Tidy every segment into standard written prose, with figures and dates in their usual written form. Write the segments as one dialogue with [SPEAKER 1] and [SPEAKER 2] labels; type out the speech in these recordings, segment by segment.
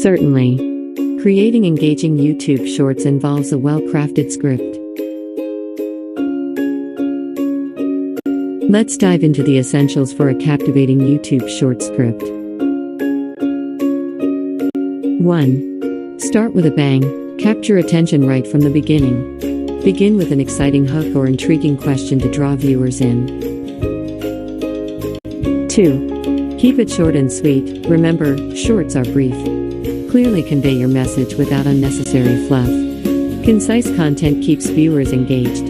[SPEAKER 1] Certainly. Creating engaging YouTube Shorts involves a well-crafted script. Let's dive into the essentials for a captivating YouTube Short script. 1. Start with a bang. Capture attention right from the beginning. Begin with an exciting hook or intriguing question to draw viewers in. 2. Keep it short and sweet. Remember, shorts are brief. Clearly convey your message without unnecessary fluff. Concise content keeps viewers engaged.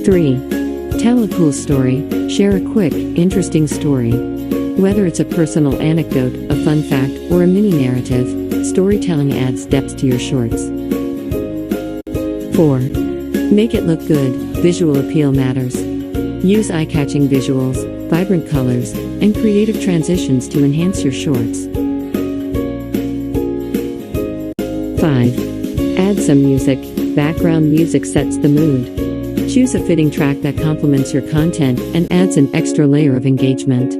[SPEAKER 1] 3. Tell a cool story. Share a quick, interesting story. Whether it's a personal anecdote, a fun fact, or a mini narrative, storytelling adds depth to your shorts. 4. Make it look good. Visual appeal matters. Use eye-catching visuals, vibrant colors, and creative transitions to enhance your shorts. 5. Add some music. Background music sets the mood. Choose a fitting track that complements your content and adds an extra layer of engagement.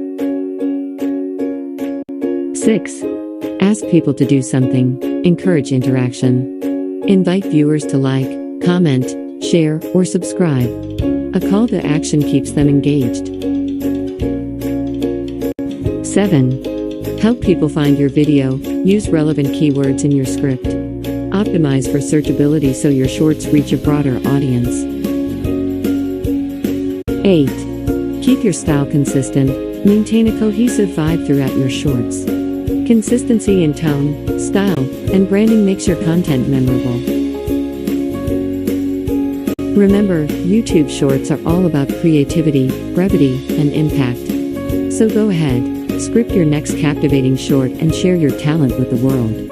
[SPEAKER 1] 6. Ask people to do something. Encourage interaction. Invite viewers to like, comment, share, or subscribe. A call to action keeps them engaged. 7. Help people find your video. Use relevant keywords in your script. Optimize for searchability so your shorts reach a broader audience. 8. Keep your style consistent. Maintain a cohesive vibe throughout your shorts. Consistency in tone, style, and branding makes your content memorable. Remember, YouTube Shorts are all about creativity, brevity, and impact. So go ahead, script your next captivating short and share your talent with the world.